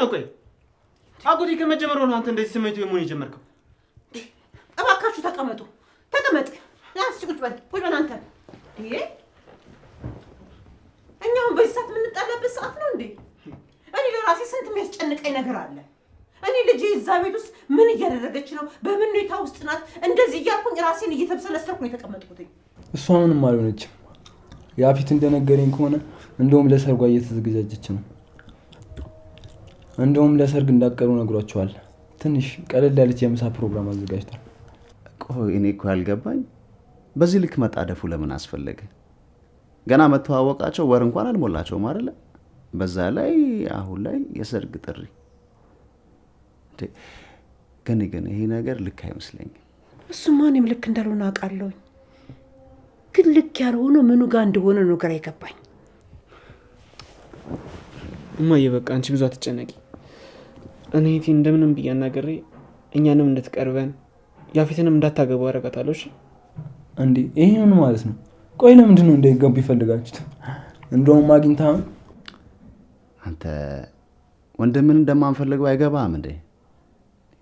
ነው ቆይ አጎቴ ከመጀመሩ ነው አንተ እንደዚህ ስሜቱ የሞን ይጀመርከው እባካችሁ ተቀመጡ ተቀመጥ ያስ ቁጭ በል አንተ ይሄ እኛው በዚህ ሰዓት የምንጣላበት ሰዓት ነው እንዴ እኔ ለራሴ ስንት የሚያስጨንቀኝ ነገር አለ እኔ ልጅ እዛ ቤት ውስጥ ምን እያደረገች ነው በምን ሁኔታ ውስጥ ናት እንደዚህ እያልኩኝ ራሴን እየተብሰለሰልኩ ነው የተቀመጥኩት እሷ ምንም አልሆነችም ያፊት እንደነገረኝ ከሆነ እንደውም ለሰርጓ እየተዘጋጀች ነው እንደውም ለሰርግ እንዳቀሩ ነግሯቸዋል ትንሽ ቀለል ያለች የምሳ ፕሮግራም አዘጋጅቷል ቆይ እኔ እኮ ያልገባኝ በዚህ ልክ መጣደፉ ለምን አስፈለገ ገና መተዋወቃቸው ወር እንኳን አልሞላቸውም አይደለ በዛ ላይ አሁን ላይ የሰርግ ጥሪ ግን ይሄ ነገር ልክ አይመስለኝም እሱማ እኔም ልክ እንዳልሆነ አውቃለሁ ግን ልክ ያልሆነ ምኑ ጋር እንደሆነ ነው ግራ ይገባኝ እማዬ በቃ አንቺ ብዙ አትጨነቂ እኔ እቴ እንደምንም ብያናገሬ እኛንም እንድትቀርበን ያፊትንም እንዳታገባው አረጋታለሁ እሺ እንዴ ይሄ ምን ማለት ነው ቆይ ለምንድን ነው እንደገቡ ይፈልጋችሁት እንደውም አግኝታ አንተ ወንድምን እንደማንፈልገው አይገባም እንዴ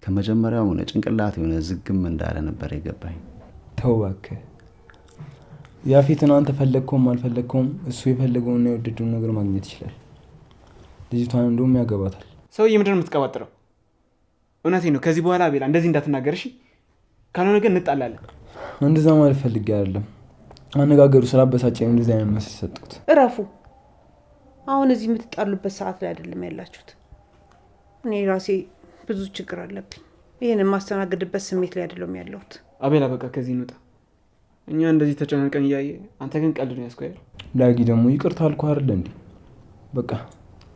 ከመጀመሪያው ነው ጭንቅላት የሆነ ዝግም እንዳለ ነበር የገባኝ ተው እባክህ ያፊትን አንተ ፈለግከውም አልፈለግከውም እሱ የፈለገውና የወደደውን ነገር ማግኘት ይችላል ልጅቷን እንደውም ያገባታል ሰውዬ ምንድን ነው የምትቀባጥረው እውነቴን ነው ከዚህ በኋላ አቤላ እንደዚህ እንዳትናገር እሺ ካልሆነ ግን እንጣላለን እንደዛ ማለት ፈልጌ አይደለም አነጋገሩ ስላበሳጨኝ እንደዚህ አይነት መስል ሰጥኩት እረፉ አሁን እዚህ የምትጣሉበት ሰዓት ላይ አይደለም ያላችሁት እኔ ራሴ ብዙ ችግር አለብኝ ይሄንን ማስተናገድበት ስሜት ላይ አይደለም ያለሁት አቤላ በቃ ከዚህ እንውጣ እኛ እንደዚህ ተጨናንቀን እያየ አንተ ግን ቀልድ ነው ያስቆያል ዳጊ ደግሞ ይቅርታ አልኩህ አይደል እንዴ በቃ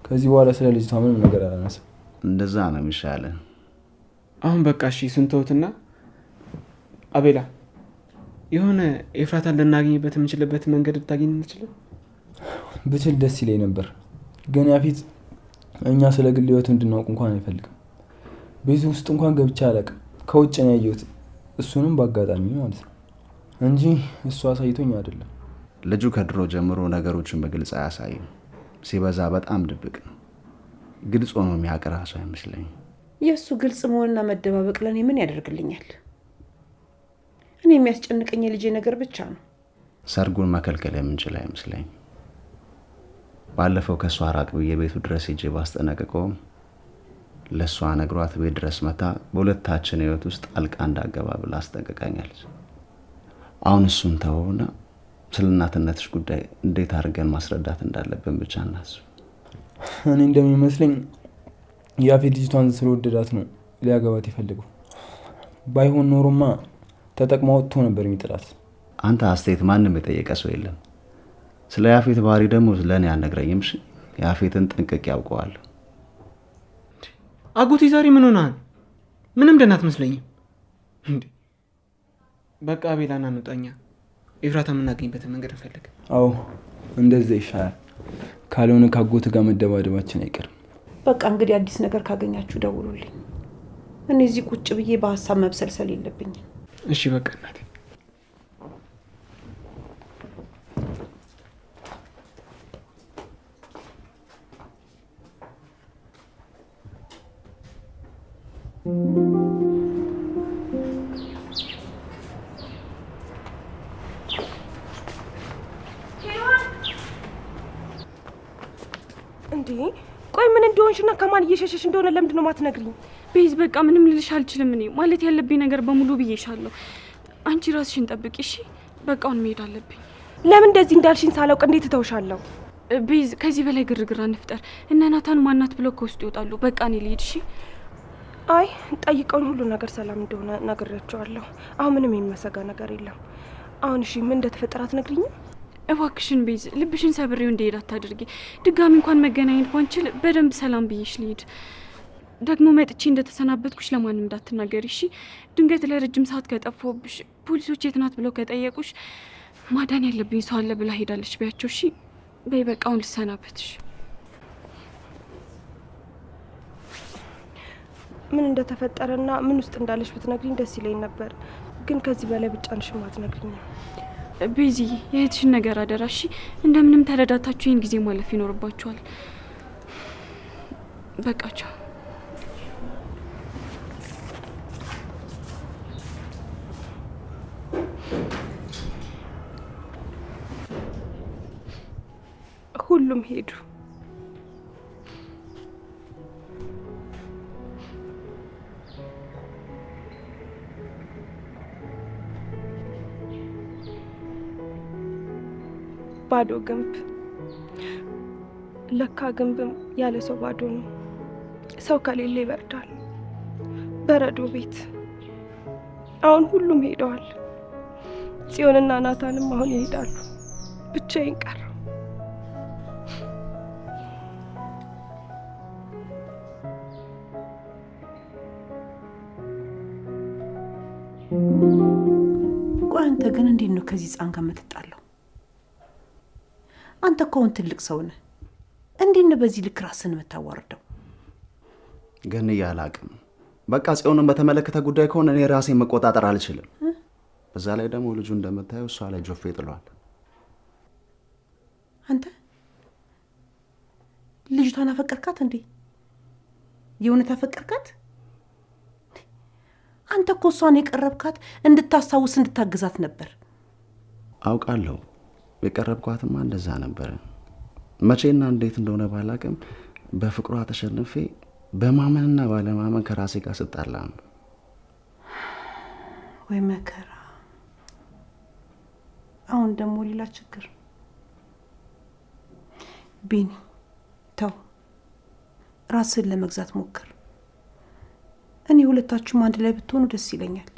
ከዚህ በኋላ ስለ ልጅቷ ምንም ነገር አላነሳም እንደዛ ነው የሚሻለው አሁን በቃ እሺ ስንተውትና አቤላ የሆነ ኤፍራታን ልናገኝበት የምንችልበት መንገድ ልታገኝ እንችላለን ብችል ደስ ይለኝ ነበር ግን ያፊት እኛ ስለ ግል ህይወቱ እንድናውቅ እንኳን አይፈልግም ቤቱ ውስጥ እንኳን ገብቼ አላውቅም ከውጭ ነው ያየሁት እሱንም በአጋጣሚ ማለት ነው እንጂ እሱ አሳይቶኝ አይደለም ልጁ ከድሮ ጀምሮ ነገሮችን በግልጽ አያሳይም ሲበዛ በጣም ድብቅ ነው ግልጽ ሆኖ የሚያቀራ ሰው አይመስለኝም የሱ ግልጽ መሆንና መደባበቅ ለኔ ምን ያደርግልኛል እኔ የሚያስጨንቀኝ ልጄ ነገር ብቻ ነው ሰርጉን መከልከል የምንችል አይመስለኝም ባለፈው ከሷ አራቅ በየቤቱ ድረስ ሄጄ ባስጠነቀቀው ለሷ ነግሯት ቤት ድረስ መታ በሁለታችን ህይወት ውስጥ አልቃ እንዳገባ ብላ አስጠንቀቀኛለች አሁን እሱን ተወውና ስለናትነትሽ ጉዳይ እንዴት አድርገን ማስረዳት እንዳለብን ብቻ እናስብ እኔ እንደሚመስለኝ ያፊት ልጅቷን ስለወደዳት ነው ሊያገባት ይፈልገው ባይሆን ኖሮማ ተጠቅማ ወጥቶ ነበር የሚጥላት አንተ አስተያየት ማንንም የጠየቀ ሰው የለም ስለ ያፊት ባህሪ ደግሞ ለኔ አልነግረኝም እሺ ያፊትን ጥንቅቅ ያውቀዋል አጎቴ ዛሬ ምን ሆነሃል ምንም ደህና አትመስለኝም እንዴ በቃ አቤላና እንውጣኛ ኤፍራታ የምናገኝበት መንገድ እንፈልግ አዎ እንደዛ ይሻላል ካልሆነ ካጎት ጋር መደባደባችን አይቀርም በቃ እንግዲህ አዲስ ነገር ካገኛችሁ ደውሉልኝ እኔ እዚህ ቁጭ ብዬ በሐሳብ መብሰልሰል የለብኝም እሺ በቃ እናቴ እንዴ ቆይ ምን እንደሆንሽና ከማን እየሸሸሽ እንደሆነ ለምንድን ነው ማትነግሪኝ ቤዝ በቃ ምንም ልልሽ አልችልም እኔ ማለት ያለብኝ ነገር በሙሉ ብዬሻለሁ አንቺ ራስሽን ጠብቂ እሺ በቃውን መሄድ አለብኝ ለምን እንደዚህ እንዳልሽኝ ሳላውቅ እንዴት ተውሻለሁ ቤዝ ከዚህ በላይ ግርግር አንፍጠር እና ናታን ማናት ብለው ከውስጥ ይወጣሉ በቃ እኔ ልሂድ እሺ አይ ጠይቀውኝ ሁሉ ነገር ሰላም እንደሆነ ነግሬያቸዋለሁ አሁን ምንም የሚያሰጋ ነገር የለም አሁን እሺ ምን እንደተፈጠረ አትነግሪኝም እባክሽን ቤዝ ልብሽን ሰብሬው እንደሄድ አታድርጊ ድጋሚ እንኳን መገናኘት ባንችል በደንብ ሰላም ብዬሽ ልሂድ ደግሞ መጥቼ እንደተሰናበትኩሽ ለማንም እንዳትናገሪ እሺ ድንገት ለረጅም ሰዓት ከጠፋሁብሽ ፖሊሶች የት ናት ብለው ከጠየቁሽ ማዳን ያለብኝ ሰው አለ ብላ ሄዳለች ቢያቸው እሺ በይ በቃውን ልሰናበትሽ ምን እንደተፈጠረና ምን ውስጥ እንዳለሽ ብትነግሪኝ ደስ ይለኝ ነበር ግን ከዚህ በላይ ብቻንሽም አትነግሪኝ ቤዚ የእህትሽን ነገር አደራሽ እንደምንም ተረዳታችሁ ይሄን ጊዜ ማለፍ ይኖርባችኋል በቃቸው። ሁሉም ሄዱ። ባዶ ግንብ። ለካ ግንብም ያለ ሰው ባዶ ነው። ሰው ከሌለ ይበርዳል። በረዶ ቤት። አሁን ሁሉም ሄደዋል። ጽዮንና ናታንም አሁን ይሄዳሉ። ብቻዬን ቀረ። ቆይ አንተ ግን እንዴት ነው ከዚህ ህፃን ጋር የምትጣለው? አንተ እኮ አሁን ትልቅ ሰው ነህ። እንዴት ነው በዚህ ልክ ራስን የምታዋርደው? ግን ያላቅም በቃ ጽዮንን በተመለከተ ጉዳይ ከሆነ እኔ ራሴን መቆጣጠር አልችልም። በዛ ላይ ደግሞ ልጁ እንደምታየው እሷ ላይ ጆፌ ጥሏል። አንተ ልጅቷን አፈቀርካት እንዴ? የእውነት አፈቀርካት? አንተ እኮ እሷን የቀረብካት እንድታስታውስ እንድታግዛት ነበር። አውቃለሁ። የቀረብኳትማ እንደዛ ነበር። መቼና እንዴት እንደሆነ ባላቅም በፍቅሯ ተሸንፌ በማመንና ባለማመን ከራሴ ጋር ስጣላ ነው። ወይ መከራ! አሁን ደግሞ ሌላ ችግር። ቢኒ ተው፣ ራስን ለመግዛት ሞክር። እኔ ሁለታችሁም አንድ ላይ ብትሆኑ ደስ ይለኛል።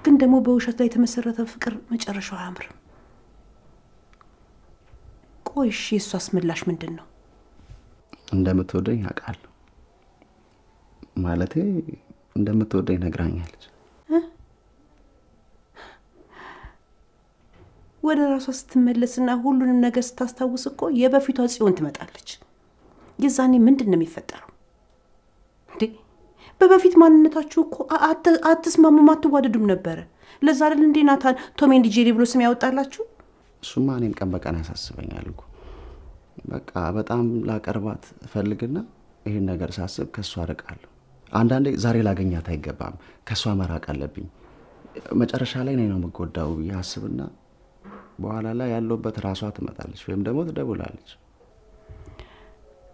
ግን ደግሞ በውሸት ላይ የተመሰረተ ፍቅር መጨረሻው አያምርም። ቆይ እሺ፣ የሷስ ምላሽ ምንድን ነው? እንደምትወደኝ አውቃለሁ። ማለቴ እንደምትወደኝ ነግራኛለች። ወደ ራሷ ስትመለስና ሁሉንም ነገር ስታስታውስ እኮ የበፊቷ ጽዮን ትመጣለች። የዛኔ ምንድን ነው የሚፈጠረው እንዴ? በበፊት ማንነታችሁ እኮ አትስማሙም፣ አትዋደዱም ነበረ። ለዛ አይደል እንዴ ናታን ቶም ኤንድ ጄሪ ብሎ ስም ያወጣላችሁ? እሱማ እኔም ቀን በቀን ያሳስበኛል እኮ። በቃ በጣም ላቀርባት ፈልግና ይሄን ነገር ሳስብ ከሷ አርቃለሁ። አንዳንዴ ዛሬ ላገኛት አይገባም፣ ከሷ መራቅ አለብኝ። መጨረሻ ላይ ነው የምጎዳው ያስብና በኋላ ላይ ያለውበት ራሷ ትመጣለች ወይም ደግሞ ትደውላለች።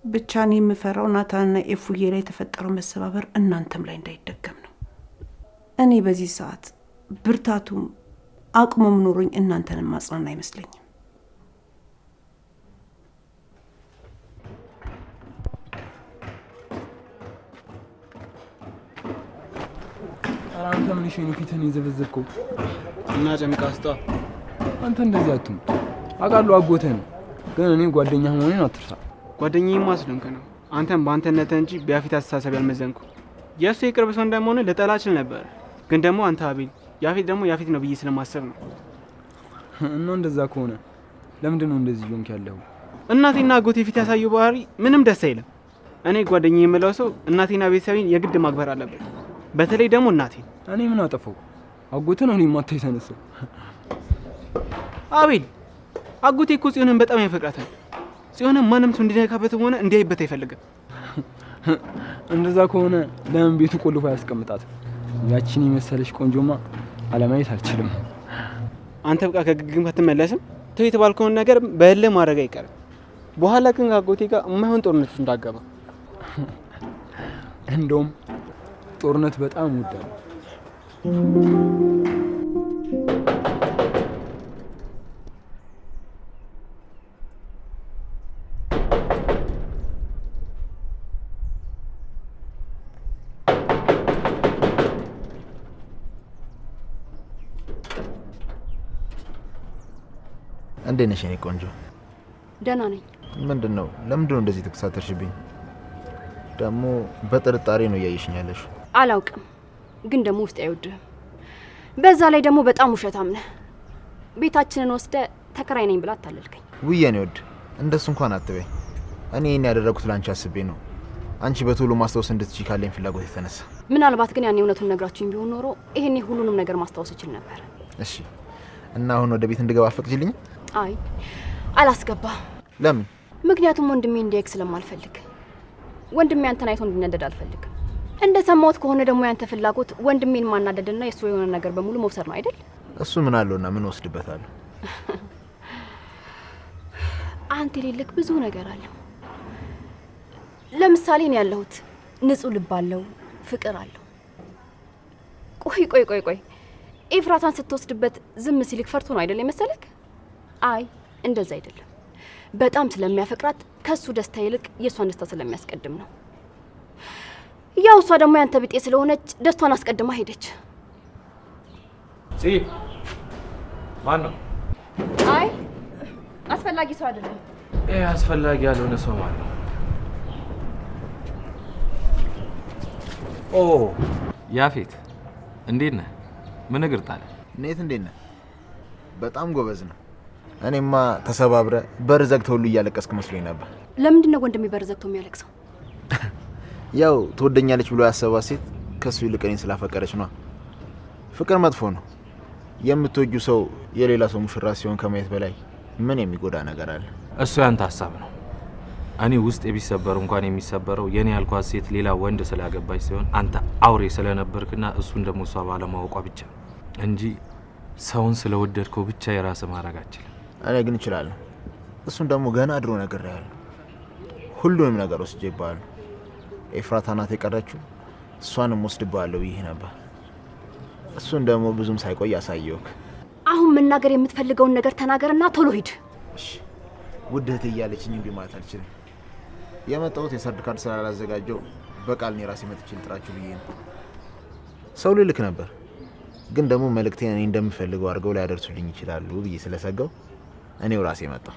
ብቻ እኔ የምፈራው ናታንና ኤፉዬ ላይ የተፈጠረው መሰባበር እናንተም ላይ እንዳይደገም ነው። እኔ በዚህ ሰዓት ብርታቱም አቅሙም ኖሮኝ እናንተንም ማጽናና አይመስለኝም። አንተ ምን ይሽኑ ፊትን ይዘበዘብከው እና ጨምቃስቷ አንተ እንደዚህ አትሁን። አቃሉ አጎተህ ነው፣ ግን እኔ ጓደኛህ መሆኔን አትርሳ። ጓደኛዬማ ስለሆንክ ነው። አንተም በአንተነት እንጂ በያፊት አስተሳሰብ ያልመዘንኩ። የእሱ የቅርብ ሰው እንደመሆነ ልጠላ እችል ነበር፣ ግን ደግሞ አንተ አቤል፣ ያፊት ደግሞ ያፊት ነው ብዬ ስለማሰብ ነው። እና እንደዛ ከሆነ ለምንድን ነው እንደዚህ ሆንክ ያለው? እናቴና አጎቴ ፊት ያሳየው ባህሪ ምንም ደስ አይልም። እኔ ጓደኛዬ የምለው ሰው እናቴና ቤተሰቤን የግድ ማክበር አለበት፣ በተለይ ደግሞ እናቴ። እኔ ምን አጠፋው? አጎቴ ነው እኔ ማታ የተነሳው። አቤል፣ አጎቴ እኮ ጽዮንን በጣም ያፈቅራታል። ጽዮንን ማንም ሰው እንዲነካበትም ሆነ እንዲያይበት አይፈልግም። እንደዛ ከሆነ ለምን ቤቱ ቆልፎ ያስቀምጣት? ያቺን የመሰለሽ ቆንጆማ አለማየት አልችልም። አንተ በቃ ከግግም ከተመለስም ተው የተባልከውን ነገር በእልህ ማድረግ አይቀርም። በኋላ ግን አጎቴ ጋር የማይሆን ጦርነት እንዳገባ። እንደውም ጦርነት በጣም ወዳለሁ። እንዴት ነሽ የኔ ቆንጆ? ደህና ነኝ። ምንድነው? ለምንድነው እንደዚህ ተከሳተርሽብኝ? ደግሞ በጥርጣሬ ነው እያየሽኝ ያለሽ። አላውቅም፣ ግን ደግሞ ውስጥ አይወድህም። በዛ ላይ ደግሞ በጣም ውሸታም ነህ። ቤታችንን ወስደ ተከራይ ነኝ ብላ አታለልከኝ። ውይ የኔ ወድ፣ እንደሱ እንኳን አትበይ። እኔ ይሄን ያደረኩት ላንቺ አስቤ ነው። አንቺ በቶሎ ማስታወስ እንድትችይ ካለኝ ፍላጎት የተነሳ። ምናልባት ግን ያኔ እውነቱን ነግራችሁኝ ቢሆን ኖሮ ይሄኔ ሁሉንም ነገር ማስታወስ እችል ነበር። እሺ፣ እና አሁን ወደ ቤት እንድገባ አትፈቅጂልኝ? አይ አላስገባ። ለምን? ምክንያቱም ወንድሜ እንዲያውቅ ስለማልፈልግ። ወንድሜ አንተን አይቶ እንዲነደድ አልፈልግም። እንደሰማሁት ከሆነ ደግሞ ያንተ ፍላጎት ወንድሜን ማናደድና የሱ የሆነ ነገር በሙሉ መውሰድ ነው አይደል? እሱ ምን አለውና ምን ወስድበታለሁ? አንተ ሌለክ ብዙ ነገር አለ። ለምሳሌ ነው ያለሁት ንጹህ ልብ አለው፣ ፍቅር አለው። ቆይ ኤፍራታን ስትወስድበት ዝም ሲልክ ፈርቶ ነው አይደል መሰለክ? አይ እንደዛ አይደለም። በጣም ስለሚያፈቅራት ከሱ ደስታ ይልቅ የሷን ደስታ ስለሚያስቀድም ነው። ያው እሷ ደግሞ ያንተ ቢጤ ስለሆነች ደስታን አስቀድማ ሄደች። ማን ነው? አይ አስፈላጊ ሰው አይደለም። አስፈላጊ ያልሆነ ሰው ማለት ነው። ኦ ያፌት እንዴት ነህ? ምን እግር ጣለ? ኔት እንዴት ነህ? በጣም ጎበዝ ነው። እኔማ ተሰባብረ በር ዘግተው ሁሉ እያለቀስክ መስሎኝ ነበር። ለምንድን ነው ወንድሜ በር ዘግቶ የሚያለቅሰው? ያው ትወደኛለች ብሎ ያሰባት ሴት ከሱ ይልቅ እኔን ስላፈቀረች ነው። ፍቅር መጥፎ ነው። የምትወጁ ሰው የሌላ ሰው ሙሽራ ሲሆን ከማየት በላይ ምን የሚጎዳ ነገር አለ? እሱ ያንተ ሀሳብ ነው። እኔ ውስጥ ቢሰበር እንኳን የሚሰበረው የኔ ያልኳት ሴት ሌላ ወንድ ስላገባች ሲሆን አንተ አውሬ ስለነበርክና እሱን ደግሞ እሷ ባለማወቋ ብቻ እንጂ ሰውን ስለወደድከው ብቻ የራስ ማድረግ አትችልም። እኔ ግን እችላለሁ። እሱን ደግሞ ገና ድሮ ነግሬሃለሁ። ሁሉንም ነገር ወስጄብሃለሁ። ኤፍራታ ናት የቀረችው፣ እሷንም ወስድብሃለሁ ብዬ ነበር። እሱን ደግሞ ብዙም ሳይቆይ አሳየውክ። አሁን መናገር የምትፈልገውን ነገር ተናገርና ቶሎ ሂድ። እሺ ውድ እህቴ እያለችኝ እምቢ ማለት አልችልም። የመጣሁት የሰርድ ካርድ ስላላዘጋጀው በቃል እኔ ራሴ መጥቼ ልጥራችሁ ብዬ ነው። ሰው ልልክ ነበር ግን ደግሞ መልእክቴን እኔ እንደምፈልገው አድርገው ሊያደርሱልኝ ይችላሉ ብዬ ስለሰጋው እኔው ራሴ መጣሁ።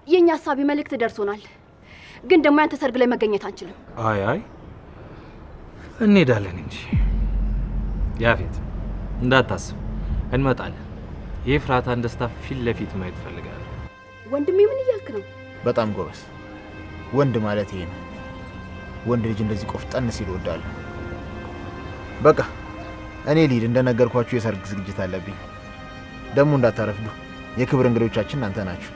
የኛ ሀሳቢ መልእክት ደርሶናል፣ ግን ደግሞ ያንተ ሰርግ ላይ መገኘት አንችልም። አይ እንሄዳለን እንጂ ያፌት እንዳታስብ እንመጣለን። የኤፍራታን ደስታ ፊት ለፊት ማየት ፈልጋለሁ። ወንድሜ ምን እያልክ ነው? በጣም ጎበዝ። ወንድ ማለት ይሄ ነው። ወንድ ልጅ እንደዚህ ቆፍጠን ሲል እወዳለሁ። በቃ እኔ ልሂድ። እንደነገርኳችሁ የሰርግ ዝግጅት አለብኝ። ደግሞ እንዳታረፍዱ። የክብር እንግዶቻችን እናንተ ናችሁ።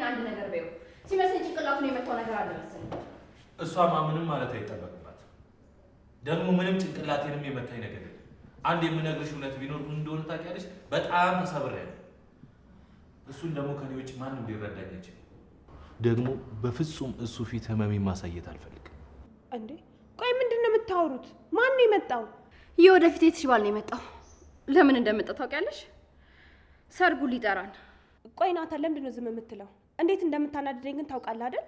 አንድ ነገር በይው ሲመስል ጭንቅላቱ ነው የመጣው ነገር አለ መሰለኝ። እሷማ ምንም ማለት አይጠበቅባት። ደግሞ ምንም ጭንቅላቴንም የመታኝ ነገር የለም። አንድ የምነግርሽ እውነት ቢኖር ምን እንደሆነ ታውቂያለሽ? በጣም ተሰብሬያለሁ። እሱን ደግሞ ከኔ ውጭ ማንም ሊረዳኝ አይችልም። ደግሞ በፍጹም እሱ ፊት ህመሜን ማሳየት አልፈልግም። እንዴ ቆይ ምንድን ነው የምታወሩት? ማን ነው የመጣው? የወደፊት የትሽ ባል ነው የመጣው። ለምን እንደመጣ ታውቂያለሽ? ሰርጉ ሊጠራን። ቆይ ናታን ለምንድን ነው ዝም የምትለው? እንዴት እንደምታናድደኝ ግን ታውቃለህ አይደል?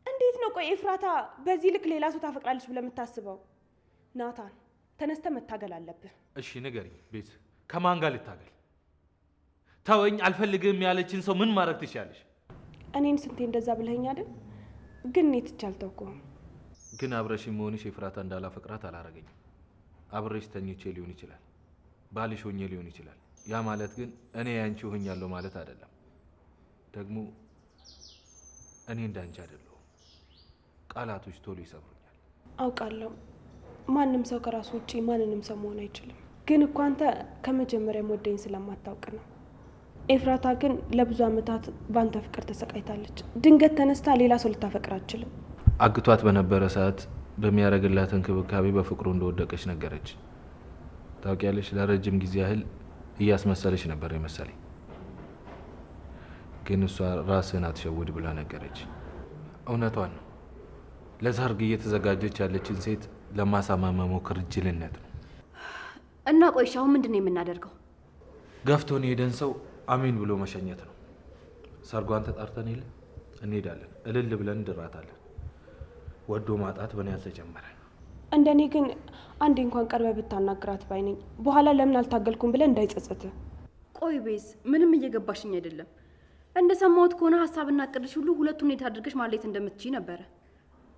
እንዴት ነው ቆይ ኤፍራታ በዚህ ልክ ሌላ ሰው ታፈቅራለች ብለህ የምታስበው? ናታን ተነስተ መታገል አለብህ። እሺ ንገሪኝ፣ ቤት ከማን ጋር ልታገል? ተወኝ አልፈልግም ያለችን ሰው ምን ማድረግ ትችያለሽ? እኔን ስንቴ እንደዛ ብለኸኝ አይደል? ግን እኔ ትቼ አልተውኩም። ግን አብረሽ መሆንሽ ኤፍራታ እንዳላፈቅራት አላረገኝም። አብረሽ ተኝቼ ሊሆን ይችላል፣ ባልሽ ሆኜ ሊሆን ይችላል። ያ ማለት ግን እኔ ያንቺ ሆኛለሁ ማለት አይደለም። ደግሞ እኔ እንዳንቺ አይደለሁም። ቃላቶች ቶሎ ይሰብሩኛል። አውቃለሁ ማንም ሰው ከራሱ ውጪ ማንንም ሰው መሆን አይችልም። ግን እኮ አንተ ከመጀመሪያ ወደኝ ስለማታውቅ ነው። ኤፍራታ ግን ለብዙ ዓመታት ባንተ ፍቅር ተሰቃይታለች። ድንገት ተነስታ ሌላ ሰው ልታፈቅር አትችልም። አግቷት በነበረ ሰዓት በሚያደርግላት እንክብካቤ በፍቅሩ እንደወደቀች ነገረች። ታውቂያለሽ፣ ለረጅም ጊዜ ያህል እያስመሰለች ነበር የመሰለኝ። ግን እሷ ራስህን አትሸውድ ብላ ነገረች። እውነቷን ነው። ለሰርግ እየተዘጋጀች ያለችን ሴት ለማሳመን መሞከር ጅልነት ነው። እና ቆይሽ አሁን ምንድን ነው የምናደርገው? ገፍቶን የሄደን ሰው አሜን ብሎ መሸኘት ነው። ሰርጓን ተጣርተን የለ እንሄዳለን፣ እልል ብለን እንድራታለን። ወዶ ማጣት በእኔ ያልተጀመረ። እንደኔ ግን አንዴ እንኳን ቀርበ ብታናግራት ባይነኝ። በኋላ ለምን አልታገልኩም ብለ እንዳይጸጸት። ቆይ ቤዝ፣ ምንም እየገባሽኝ አይደለም። እንደሰማሁት ከሆነ ሀሳብና እቅድሽ ሁሉ ሁለቱን ሁኔታ አድርገሽ ማለት እንደምትችይ ነበረ።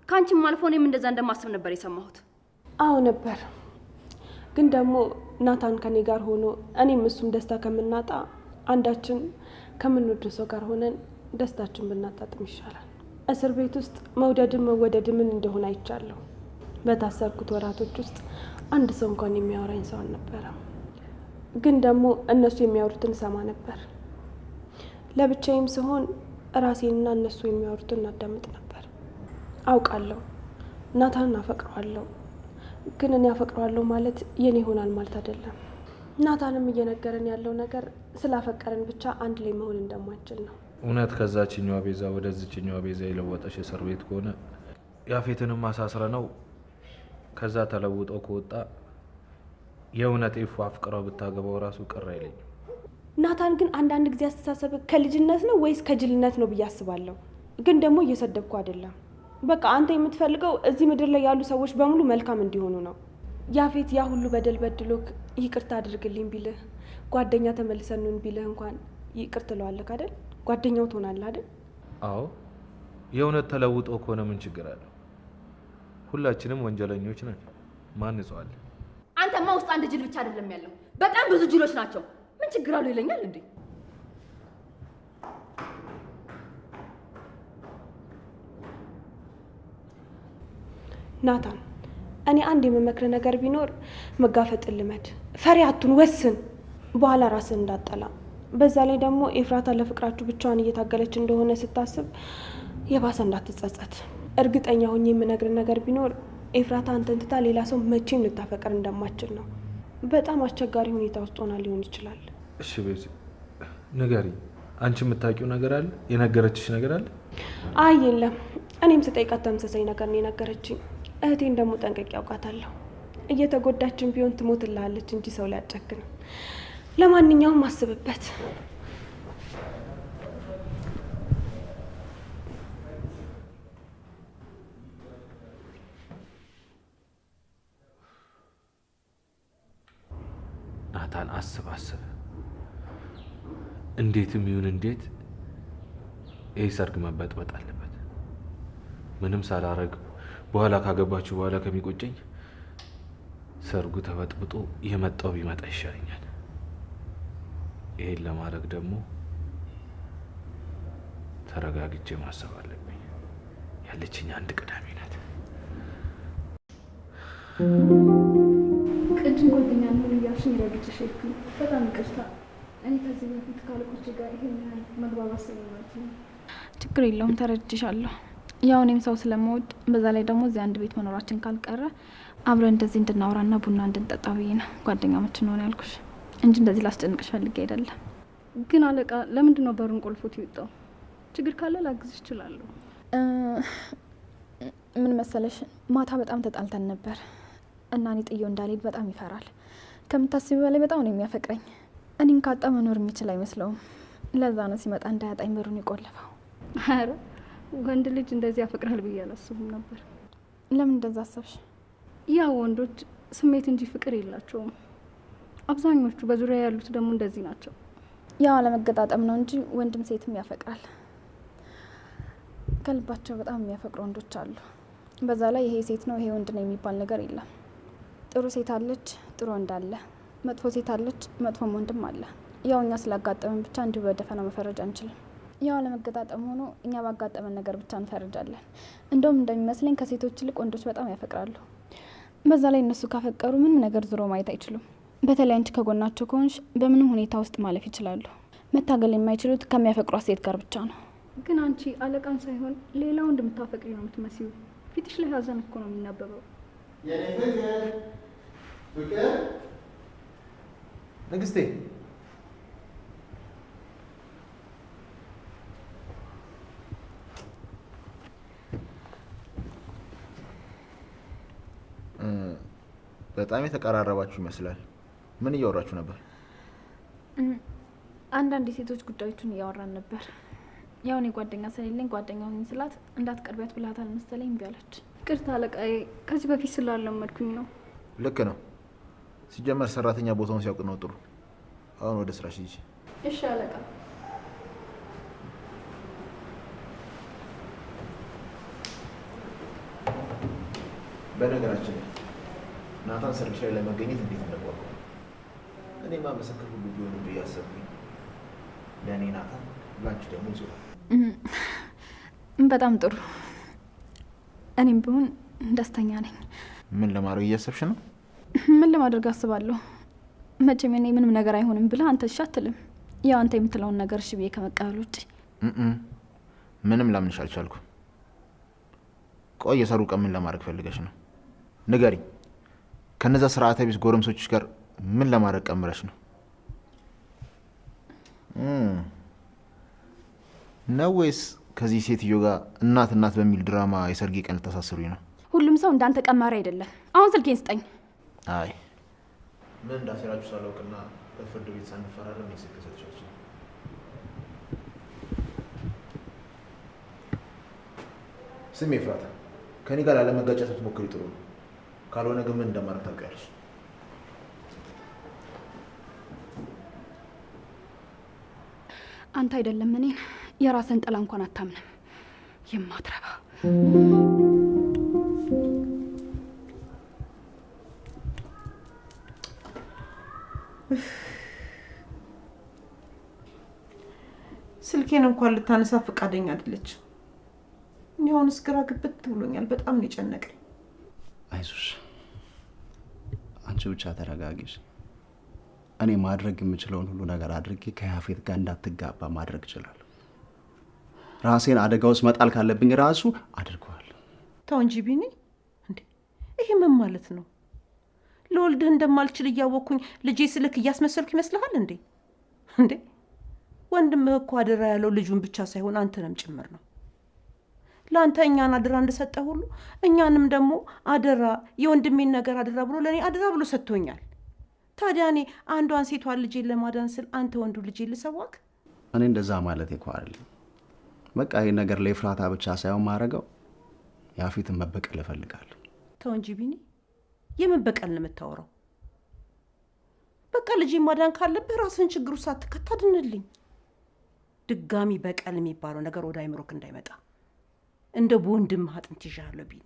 ካንቺም አልፎ እኔም እንደዛ እንደማስብ ነበር የሰማሁት። አዎ ነበር። ግን ደግሞ ናታን ከኔ ጋር ሆኖ እኔም እሱም ደስታ ከምናጣ አንዳችን ከምንወድ ሰው ጋር ሆነን ደስታችን ብናጣጥም ይሻላል። እስር ቤት ውስጥ መውደድም መወደድም ምን እንደሆነ አይቻለሁ። በታሰርኩት ወራቶች ውስጥ አንድ ሰው እንኳን የሚያወራኝ ሰው አልነበረም። ግን ደግሞ እነሱ የሚያወሩትን ሰማ ነበር። ለብቻዬም ስሆን ራሴንና እነሱ የሚያወሩትን እናዳምጥ ነበር። አውቃለሁ ናታንን አፈቅረዋለሁ። ግን እኔ አፈቅረዋለሁ ማለት የኔ ይሆናል ማለት አይደለም። ናታንም እየነገረን ያለው ነገር ስላፈቀረን ብቻ አንድ ላይ መሆን እንደማንችል ነው። እውነት ከዛችኛዋ ቤዛ ወደዚችኛዋ ቤዛ የለወጠሽ እስር ቤት ከሆነ ያፌትንም አሳስረ ነው ከዛ ተለውጦ ከወጣ የእውነት ኤፉ አፍቅረው ብታገባው ራሱ ቅር አይለኝም። ናታን ግን አንዳንድ ጊዜ አስተሳሰብ ከልጅነት ነው ወይስ ከጅልነት ነው ብዬ አስባለሁ። ግን ደግሞ እየሰደብኩ አይደለም። በቃ አንተ የምትፈልገው እዚህ ምድር ላይ ያሉ ሰዎች በሙሉ መልካም እንዲሆኑ ነው። ያፌት ያ ሁሉ በደል በድሎክ ይቅርታ አድርግልኝ ቢልህ፣ ጓደኛ ተመልሰኑን ቢልህ እንኳን ይቅር ትለዋለህ አይደል? ጓደኛው ትሆናለህ አይደል? አዎ የእውነት ተለውጦ ከሆነ ምን ችግር አለው? ሁላችንም ወንጀለኞች ነን። ማን ይዟል? አንተማ ውስጥ አንድ ጅል ብቻ አይደለም ያለው፣ በጣም ብዙ ጅሎች ናቸው። ምን ችግር አለው ይለኛል እንዴ? ናታን፣ እኔ አንድ የምመክር ነገር ቢኖር መጋፈጥ ልመድ። ፈሪ አቱን ወስን፣ በኋላ ራስን እንዳጠላ። በዛ ላይ ደግሞ ኤፍራታ ለፍቅራችሁ ብቻዋን እየታገለች እንደሆነ ስታስብ የባሰ እንዳትጸጸት። እርግጠኛ ሆኜ የምነግር ነገር ቢኖር ኤፍራታ አንተን ትታ ሌላ ሰው መቼም ልታፈቅር እንደማትችል ነው። በጣም አስቸጋሪ ሁኔታ ውስጥ ሆና ሊሆን ይችላል። እሺ ቤዚ ንገሪኝ፣ አንቺ የምታውቂው ነገር አለ? የነገረችሽ ነገር አለ? አይ የለም። እኔም ስጠይቃት ተመሳሳይ ነገር ነው የነገረችኝ። እህቴን ደግሞ ጠንቅቄ ያውቃታለሁ። እየተጎዳችን ቢሆን ትሞትልሃለች እንጂ ሰው ላይ አትጨክንም። ለማንኛውም አስብበት። ናታን አስብ። እንዴትም ይሁን እንዴት ይህ ሰርግ መበጥበጥ አለበት። ምንም ሳላረግ በኋላ ካገባችሁ በኋላ ከሚቆጨኝ ሰርጉ ተበጥብጦ የመጣው ቢመጣ ይሻለኛል። ይሄን ለማድረግ ደግሞ ተረጋግቼ ማሰብ አለብኝ። ያለችኝ አንድ ቅዳሜ ናት። ቅድም ጓደኛ ነው እያልሽኝ ረግጬሽ ሄድኩኝ። በጣም ይቅርታ። እኔ ከዚህ በፊት ካለቆቼ ጋር ይሄን ያህል መግባባት ስለማልችል ችግር የለውም፣ ተረድቼሻለሁ። ያው እኔም ሰው ስለምወድ በዛ ላይ ደግሞ እዚህ አንድ ቤት መኖራችን ካልቀረ አብረን እንደዚህ እንድናወራና ቡና እንድንጠጣ ብዬ ነው ጓደኛሞች እንሆን ያልኩሽ እንጂ እንደዚህ ላስጨንቅሽ ፈልጌ አይደለም። ግን አለቃ ለምንድን ነው በሩን ቆልፎት ይወጣው? ችግር ካለ ላግዝሽ እችላለሁ። ምን መሰለሽ፣ ማታ በጣም ተጣልተን ነበር እና እኔ ጥዬው እንዳልሄድ በጣም ይፈራል። ከምታስቢ በላይ በጣም ነው የሚያፈቅረኝ። እኔን ካጣ መኖር የሚችል አይመስለውም። ለዛ ነው ሲመጣ እንዳያጣኝ በሩን ይቆልፈው። ኧረ ወንድ ልጅ እንደዚህ ያፈቅራል ብዬ አላስብም ነበር። ለምን እንደዛ አሰብሽ? ያው ወንዶች ስሜት እንጂ ፍቅር የላቸውም። አብዛኞቹ በዙሪያ ያሉት ደግሞ እንደዚህ ናቸው። ያው አለመገጣጠም ነው እንጂ ወንድም ሴትም ያፈቅራል። ከልባቸው በጣም የሚያፈቅሩ ወንዶች አሉ። በዛ ላይ ይሄ ሴት ነው ይሄ ወንድ ነው የሚባል ነገር የለም። ጥሩ ሴት አለች፣ ጥሩ ወንድ አለ። መጥፎ ሴት አለች፣ መጥፎም ወንድም አለ። ያው እኛ ስላጋጠመን ብቻ እንዲሁ በደፈናው መፈረጅ አንችልም። ያው አለመገጣጠም ሆኖ እኛ ባጋጠመን ነገር ብቻ እንፈርጃለን። እንደውም እንደሚመስለኝ ከሴቶች ይልቅ ወንዶች በጣም ያፈቅራሉ። በዛ ላይ እነሱ ካፈቀሩ ምንም ነገር ዙሮ ማየት አይችሉም። በተለይ አንቺ ከጎናቸው ከሆንሽ በምንም ሁኔታ ውስጥ ማለፍ ይችላሉ። መታገል የማይችሉት ከሚያፈቅሯት ሴት ጋር ብቻ ነው። ግን አንቺ አለቃን ሳይሆን ሌላው እንደምታፈቅሪ ነው የምትመስዩ። ፊትሽ ላይ ሀዘን እኮ ነው የሚናበበው። የኔ ፍቅር ንግስቴ፣ በጣም የተቀራረባችሁ ይመስላል። ምን እያወራችሁ ነበር? አንዳንድ የሴቶች ጉዳዮችን እያወራን ነበር። ያው እኔ ጓደኛ ስለሌለኝ ጓደኛውን ስላት እንዳትቀርቢያት ብላታል መሰለኝ እምቢ አለች። ቅርታ አለቃዬ፣ ከዚህ በፊት ስላለመድኩኝ ነው። ልክ ነው። ሲጀመር ሰራተኛ ቦታውን ሲያውቅ ነው ጥሩ። አሁን ወደ ስራሽ ሂጂ። እሺ አለቃ። በነገራችን ላይ ናታን ሰርቪስ ላይ ለመገኘት እንዴት እንደጓጓ እኔማ መሰከር ሁሉ ቢሆን ብዬ አሰብኩኝ። ለእኔ ናታን፣ ላንቺ ደግሞ ጽሁ። በጣም ጥሩ። እኔም ቢሆን ደስተኛ ነኝ። ምን ለማድረግ እያሰብሽ ነው? ምን ለማድረግ አስባለሁ? መቼም እኔ ምንም ነገር አይሆንም ብለህ አንተ እሺ አትልም። ያው አንተ የምትለውን ነገር እሺ ብዬ ከመቀበል ውጭ ምንም ላምንሽ አልቻልኩም። ቆይ የሰሩ ቀን ምን ለማድረግ ፈልገሽ ነው? ንገሪኝ። ከነዛ ስርዓተ ቢስ ጎረምሶችሽ ጋር ምን ለማድረግ ቀምረሽ ነው? ነው ወይስ ከዚህ ሴትዮ ጋር እናት በሚል ድራማ የሰርጌ ቀን ልታሳስሩኝ ነው? ሁሉም ሰው እንዳንተ ቀማሪ አይደለም። አሁን ስልኬን ስጠኝ። አይ ምን እንዳሰራችሁ ሳላውቅና በፍርድ ቤት ሳንፈራረም የስልክ ሰጥቻችሁ። ስሜ ኤፍራታ፣ ከኔ ጋር ላለመጋጨት ብትሞክሪ ጥሩ ነው። ካልሆነ ግን ምን እንደማደርግ ታውቂያለሽ። አንተ አይደለም እኔን የራስን ጥላ እንኳን አታምንም የማትረባ። ስልኬን እንኳን ልታነሳ ፈቃደኛ አይደለች። እኔ አሁንስ ግራ ግብት ብሎኛል። በጣም ነው የጨነቀኝ። አይዞሽ፣ አንቺ ብቻ ተረጋጊሽ። እኔ ማድረግ የምችለውን ሁሉ ነገር አድርጌ ከያፌት ጋር እንዳትጋባ ማድረግ እችላለሁ። ራሴን አደጋ ውስጥ መጣል ካለብኝ ራሱ አድርገዋለሁ። ተው እንጂ ቢኒ፣ እንዴ ይሄ ምን ማለት ነው? ለወልድህ እንደማልችል እያወቅኩኝ ልጄ ስልክ እያስመሰልኩ ይመስልሃል እንዴ? እንዴ ወንድምህ እኮ አደራ ያለው ልጁን ብቻ ሳይሆን አንተንም ጭምር ነው። ለአንተ እኛን አደራ እንደሰጠ ሁሉ እኛንም ደግሞ አደራ፣ የወንድሜን ነገር አደራ ብሎ ለእኔ አደራ ብሎ ሰጥቶኛል። ታዲያ እኔ አንዷን ሴቷን ልጄን ለማዳን ስል አንተ ወንዱ ልጄን ልሰዋክ? እኔ እንደዛ ማለት እኮ አይደለም። በቃ ይሄን ነገር ለኤፍራታ ብቻ ሳይሆን ማድረገው ያፌትን መበቀል እፈልጋለሁ። ተው እንጂ ቢኒ፣ የምን በቀል ነው የምታወራው? በቃ ልጄን ማዳን ካለብህ ራስን ችግሩ ሳትከት አድንልኝ። ድጋሚ በቀል የሚባለው ነገር ወደ አይምሮክ እንዳይመጣ እንደ በወንድምህ አጥንት ይዣለሁ ቢኒ።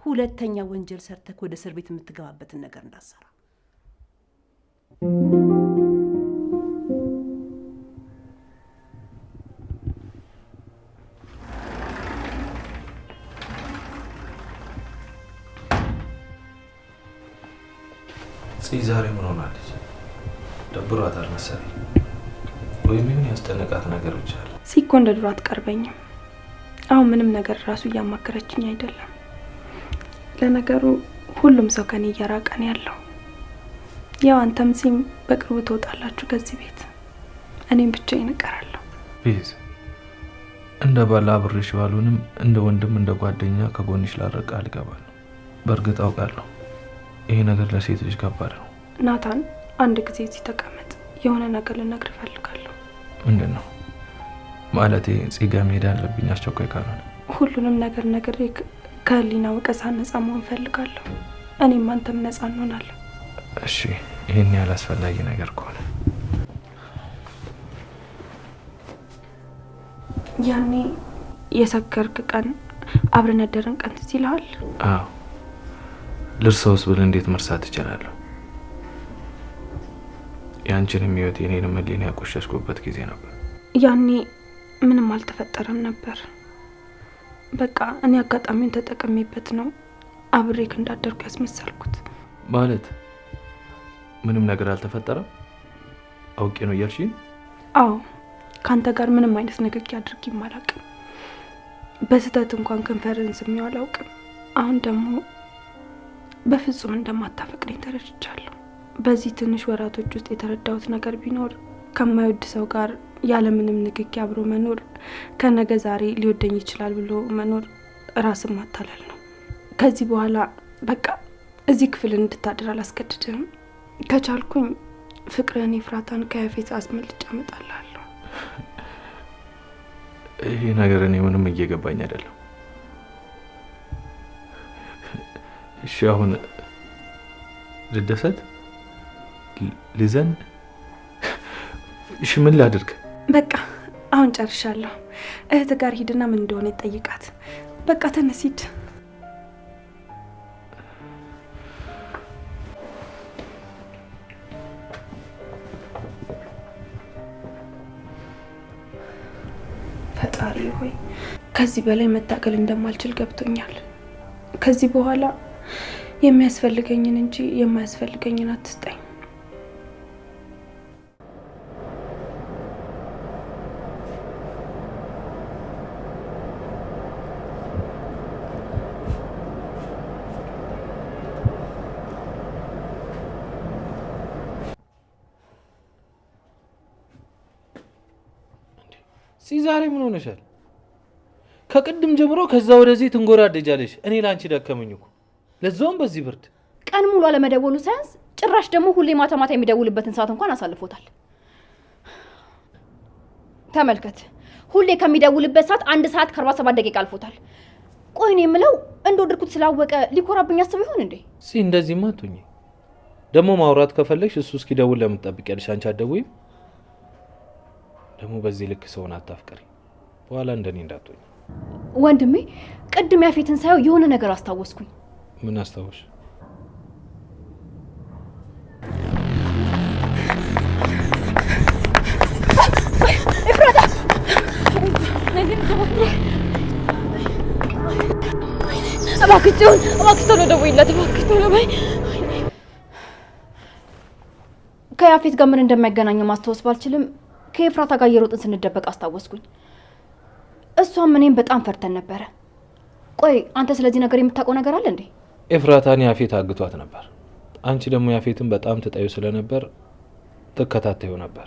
ሁለተኛ ወንጀል ሰርተክ ወደ እስር ቤት የምትገባበትን ነገር እንዳሰራ። ዛሬ ምን ሆናለች? ደብሯታል መሰለኝ። ወይም ምን ያስጨነቃት ነገር ብቻ አለ። ሲኮ እንደ ድሮ አትቀርበኝም። አሁን ምንም ነገር ራሱ እያማከረችኝ አይደለም። ለነገሩ ሁሉም ሰው ከኔ እየራቀ ነው ያለው። ያው አንተም ሲም በቅርቡ ትወጣላችሁ ከዚህ ቤት፣ እኔም ብቻዬን እቀራለሁ። ፕሊዝ እንደ ባላ አብሬሽ ባሉንም እንደ ወንድም እንደ ጓደኛ ከጎንሽ ላረቃ አልገባለሁ። በእርግጥ አውቃለሁ ይሄ ነገር ለሴት ልጅ ከባድ ነው። ናታን አንድ ጊዜ እዚህ ተቀመጥ፣ የሆነ ነገር ልነግር እፈልጋለሁ። ምንድን ነው? ማለቴ ጽጋ መሄድ አለብኝ አስቸኳይ ካልሆነ። ሁሉንም ነገር ነግሬ ከህሊና ወቀሳ ነፃ መሆን እፈልጋለሁ። እኔም አንተም ነፃ እንሆናለን። እሺ፣ ይሄን ያህል አስፈላጊ ነገር ከሆነ ያኔ የሰከርክ ቀን አብረን ያደረን ቀን ትዝ ይልሃል? አዎ። ልርሳውስ ብል እንዴት መርሳት እችላለሁ? ያንቺንም ህይወት የኔንም ህሊና ያቆሸሽኩበት ጊዜ ነበር። ያኔ ምንም አልተፈጠረም ነበር። በቃ እኔ አጋጣሚውን ተጠቅሜበት ነው አብሬክ እንዳደርኩ ያስመሰልኩት። ማለት ምንም ነገር አልተፈጠረም? አውቄ ነው እያልሽኝ? አዎ፣ ካንተ ጋር ምንም አይነት ንግግር አድርጌም አላውቅም። በስህተት እንኳን ከንፈርን ስሜው አላውቅም። አሁን ደግሞ በፍጹም እንደማታፈቅረኝ ተረድቻለሁ። በዚህ ትንሽ ወራቶች ውስጥ የተረዳሁት ነገር ቢኖር ከማይወድ ሰው ጋር ያለምንም ንግግር አብሮ መኖር ከነገ ዛሬ ሊወደኝ ይችላል ብሎ መኖር ራስን ማታለል ነው። ከዚህ በኋላ በቃ እዚህ ክፍል እንድታድር አላስገድድህም። ከቻልኩኝ ፍቅርን ኤፍራታን ከያፌት አስመልጬ አመጣልሃለሁ። ይሄ ነገር እኔ ምንም እየገባኝ አይደለም። እሺ አሁን ልደሰት ልዘን? እሺ ምን ላድርግ? በቃ አሁን ጨርሻለሁ። እህት ጋር ሂድና ምን እንደሆነ ጠይቃት። በቃ ተነስ ሂድ። ፈጣሪ ሆይ ከዚህ በላይ መታገል እንደማልችል ገብቶኛል። ከዚህ በኋላ የሚያስፈልገኝን እንጂ የማያስፈልገኝን አትስጠኝ። ዛሬ ምን ሆነሻል? ከቅድም ጀምሮ ከዛ ወደዚህ ትንጎራደጃለሽ። እኔ ላንቺ ደከመኝ እኮ ለዛውም በዚህ ብርድ። ቀን ሙሉ አለመደወሉ ሳያንስ ጭራሽ ደግሞ ሁሌ ማታ ማታ የሚደውልበትን ሰዓት እንኳን አሳልፎታል። ተመልከት፣ ሁሌ ከሚደውልበት ሰዓት 1 ሰዓት ከ47 ደቂቃ አልፎታል። ቆይ እኔ የምለው እንደወደድኩት ስላወቀ ሊኮራብኝ አስብ ይሆን እንዴ? እንደዚህማ አትሁኚ። ደግሞ ማውራት ከፈለግሽ እሱ እስኪደውል ለምን ትጠብቂያለሽ? አንቺ አትደውይም? ደግሞ በዚህ ልክ ሰውን አታፍቅሪ፣ በኋላ እንደኔ እንዳትሆኝ። ወንድሜ ቅድም ያፌትን ሳየው የሆነ ነገር አስታወስኩኝ። ምን አስታወሽ? ኤፍራታ እባክሽ ቶሎ ደውይለት፣ እባክሽ ቶሎ በይ። ከያፌት ጋር ምን እንደሚያገናኘው ማስታወስ ባልችልም ከኤፍራታ ጋር እየሮጥን ስንደበቅ አስታወስኩኝ። እሷም እኔም በጣም ፈርተን ነበረ። ቆይ አንተ ስለዚህ ነገር የምታውቀው ነገር አለ እንዴ? ኤፍራታን ያፌት አግቷት ነበር። አንቺ ደግሞ ያፌትን በጣም ትጠዩ ስለነበር ትከታተዩ ነበር።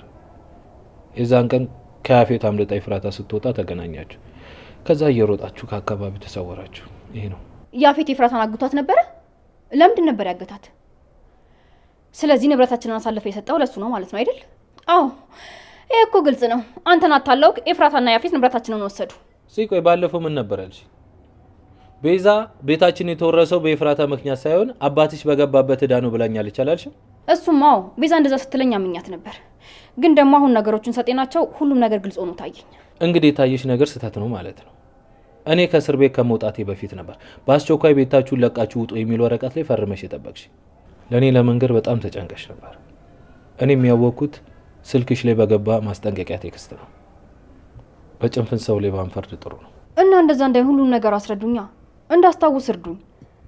የዛን ቀን ከያፌት አምልጣ ኤፍራታ ስትወጣ ተገናኛችሁ። ከዛ እየሮጣችሁ ከአካባቢው ተሰወራችሁ። ይሄ ነው። ያፌት ኤፍራታን አግቷት ነበረ? ለምንድን ነበር ያገታት? ስለዚህ ንብረታችንን አሳልፈ የሰጠው ለሱ ነው ማለት ነው አይደል? አዎ ይሄ እኮ ግልጽ ነው። አንተን አታለው ኤፍራታና ያፌት ንብረታችንን ወሰዱ። ቆይ ባለፈው ምን ነበር ያልሽ? ቤዛ ቤታችን የተወረሰው በኤፍራታ ምክንያት ሳይሆን አባትሽ በገባበት ዕዳ ነው ብላኛለች አላልሽም? እሱም አዎ ቤዛ እንደዛ ስትለኝ አምኛት ነበር። ግን ደግሞ አሁን ነገሮችን ሰጤናቸው ሁሉም ነገር ግልጽ ሆኖ ታየኝ። እንግዲህ የታየሽ ነገር ስህተት ነው ማለት ነው። እኔ ከእስር ቤት ከመውጣቴ በፊት ነበር በአስቸኳይ ቤታችሁን ለቃችሁ ውጡ የሚል ወረቀት ላይ ፈርመሽ የጠበቅሽ። ለእኔ ለመንገር በጣም ተጨንቀሽ ነበር። እኔ የሚያወቅኩት ስልክሽ ላይ በገባ ማስጠንቀቂያ ቴክስት ነው። በጭንፍን ሰው ላይ ባንፈርድ ጥሩ ነው። እና እንደዛ እንዳይሆን ሁሉም ነገር አስረዱኛ፣ እንዳስታውስ እርዱኝ።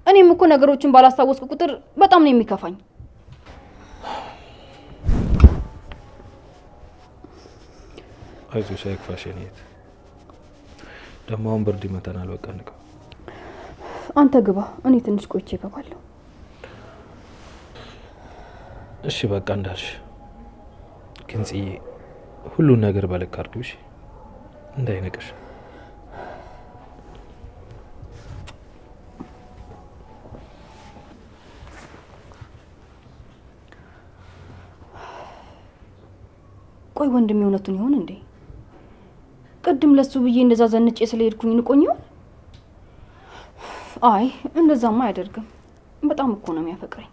እኔም እኮ ነገሮችን ባላስታወስኩ ቁጥር በጣም ነው የሚከፋኝ። አይዞሽ አይክፋሽ የኔት። ደግሞ አሁን ብርድ ይመታናል። በቃ ንቀው። አንተ ግባ፣ እኔ ትንሽ ቆይቼ እገባለሁ። እሺ በቃ እንዳልሽ። ግን ጽዬ ሁሉን ነገር በልክ አድርጊው እሺ፣ እንዳይነቅሽ። ቆይ ወንድም እውነቱን ይሆን እንዴ? ቅድም ለሱ ብዬ እንደዛ ዘንጬ ስለሄድኩኝ ንቆኝ ይሆን? አይ እንደዛማ አያደርግም። በጣም እኮ ነው የሚያፈቅረኝ።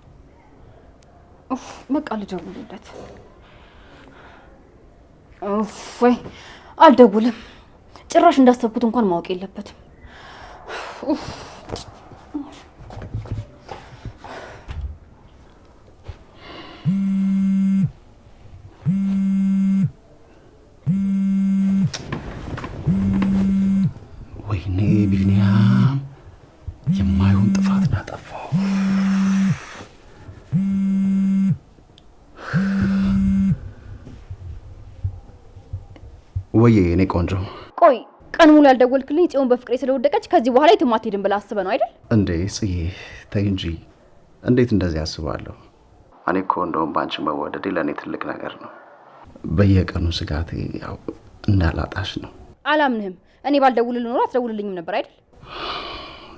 በቃ ልደውልለት። ወይ አልደውልም። ጭራሽ እንዳሰብኩት እንኳን ማወቅ የለበትም። ወይኔ ቢኒያም የማይሆን ጥፋት ናጠፋው። ወይዬ እኔ ቆንጆ፣ ቆይ ቀን ሙሉ ያልደወልክልኝ ጽዮን በፍቅሬ ስለወደቀች ከዚህ በኋላ የትም አትሄድም ብለህ አስበህ ነው አይደል? እንዴ ጽዬ ተይ እንጂ፣ እንዴት እንደዚህ አስባለሁ? እኔ እኮ እንደውም ባንቺ መወደዴ ለእኔ ትልቅ ነገር ነው። በየቀኑ ስጋቴ ያው እንዳላጣሽ ነው። አላምንህም። እኔ ባልደውልልህ ኖሮ አትደውልልኝም ነበር አይደል?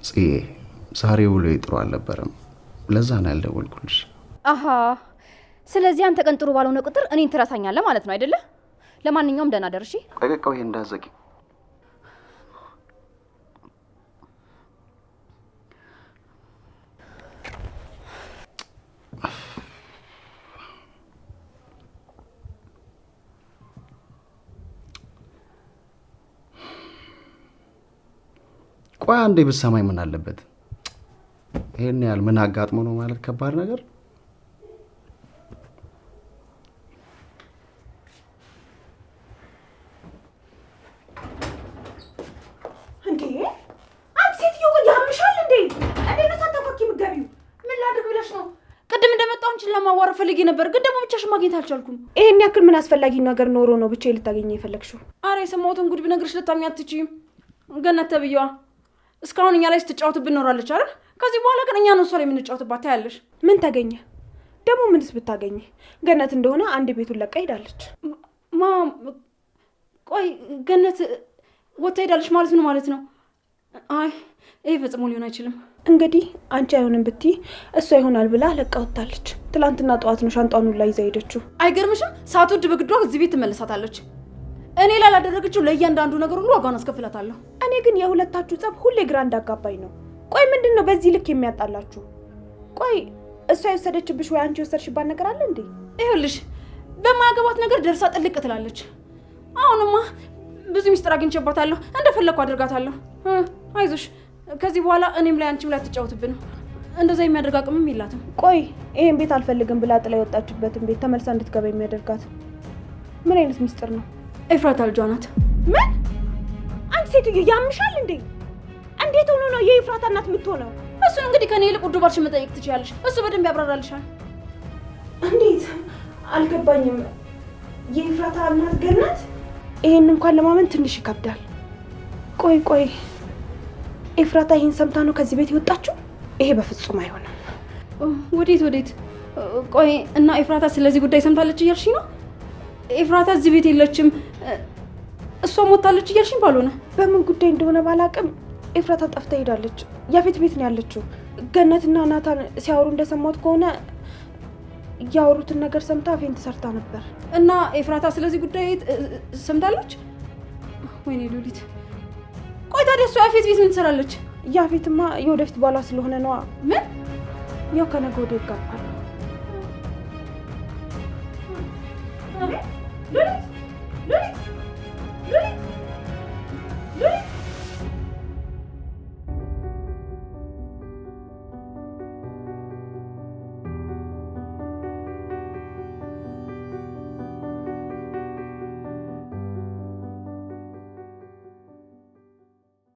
ጽዬ ዛሬ ውሎ ጥሩ አልነበረም፣ ለዛ ነው ያልደወልኩልሽ። አሃ፣ ስለዚህ አንተ ቀን ጥሩ ባልሆነ ቁጥር እኔን ትረሳኛለህ ማለት ነው አይደለ? ለማንኛውም ደህና ደር። እሺ ቆይ እንዳዘጊ። ቆይ አንዴ ብትሰማኝ ምን አለበት? ይሄን ያህል ምን አጋጥሞ ነው ማለት ከባድ ነገር? እንዴ አንቺ ሴትዮ ያምሻል እንዴ? እንዴ ነው ሳታውቂ የምትገቢው? ምን ላድርግ ብለሽ ነው? ቅድም እንደመጣሁ አንቺን ለማዋረድ ፈልጌ ነበር፣ ግን ደግሞ ብቻሽን ማግኘት አልቻልኩም። ይሄን ያክል ምን አስፈላጊ ነገር ኖሮ ነው ብቻዬን ልታገኘኝ የፈለግሽው? አረ የሰማሁትን ጉድ ብነግርሽ ልታምኚ አትችይም። ገነት ተብዬዋ እስካሁን እኛ ላይ ስትጫወትብን ኖራለች አይደል? ከዚህ በኋላ ግን እኛ ነው እሷ ላይ የምንጫወትባት ታያለሽ። ምን ተገኘ ደግሞ? ምንስ ብታገኘ? ገነት እንደሆነ አንድ ቤቱን ለቃ ሄዳለች። ቆይ ገነት ወጥታ ሄዳለች ማለት ምን ማለት ነው? አይ ይሄ ፈጽሞ ሊሆን አይችልም። እንግዲህ አንቺ አይሆንም ብትይ እሷ ይሆናል ብላ ለቃ ወጣለች። ትላንትና ጠዋት ነው ሻንጣውን ሁላ ይዛ ሄደችው። አይገርምሽም? ሳትወድ በግዷ እዚህ ቤት ትመለሳታለች። እኔ ላይ ላደረገችው ለእያንዳንዱ ነገር ሁሉ ዋጋውን አስከፍላታለሁ። እኔ ግን የሁለታችሁ ጸብ ሁሌ ግራ እንዳጋባኝ ነው። ቆይ ምንድን ነው በዚህ ልክ የሚያጣላችሁ? ቆይ እሷ የወሰደችብሽ ወይ አንቺ የወሰድሽባት ነገር አለ እንዴ? ይኸውልሽ በማያገባት ነገር ደርሳ ጥልቅ ትላለች። አሁንማ ብዙ ሚስጥር አግኝቼባታለሁ። እንደፈለኩ አድርጋታለሁ። አይዞሽ ከዚህ በኋላ እኔም ላይ አንቺም ላይ አትጫወትብን። እንደዛ የሚያደርግ አቅምም የላትም። ቆይ ይሄን ቤት አልፈልግም ብላ ጥላ የወጣችበትን ቤት ተመልሳ እንድትገባ የሚያደርጋት ምን አይነት ሚስጥር ነው? ኤፍራታ ልጇ ናት። ምን? አንቺ ሴትዮ ያምሻል እንዴ? እንዴት ሆኖ ነው የኤፍራታ እናት የምትሆነው? እሱን እንግዲህ ከኔ ይልቅ ውድ ባልሽን መጠየቅ ትችያለሽ። እሱ በደንብ ያብራራልሻል። እንዴት? አልገባኝም። የኤፍራታ እናት ገነት? ይሄን እንኳን ለማመን ትንሽ ይከብዳል። ቆይ ኤፍራታ ይሄን ሰምታ ነው ከዚህ ቤት የወጣችው? ይሄ በፍጹም አይሆንም። ወዴት? ቆይ እና ኤፍራታ ስለዚህ ጉዳይ ሰምታለች እያልሽኝ ነው? ኤፍራታ እዚህ ቤት የለችም፣ እሷ ሞታለች እያልሽኝ ባልሆነ? በምን ጉዳይ እንደሆነ ባላቅም ኤፍራታ ጠፍታ ሄዳለች። ያፌት ቤት ነው ያለችው። ገነትና ናታን ሲያወሩ እንደሰማሁት ከሆነ ያወሩትን ነገር ሰምታ አፌን ተሰርታ ነበር። እና ኤፍራታ ስለዚህ ጉዳይ ሰምታለች? ወይኔ ሉሊት፣ ቆይ ታዲያ እሷ ያፌት ቤት ምን ትሰራለች? ያፌትማ የወደፊት ባሏ ስለሆነ ነዋ። ምን? ያው ከነገ ወዲያ ይጋባል።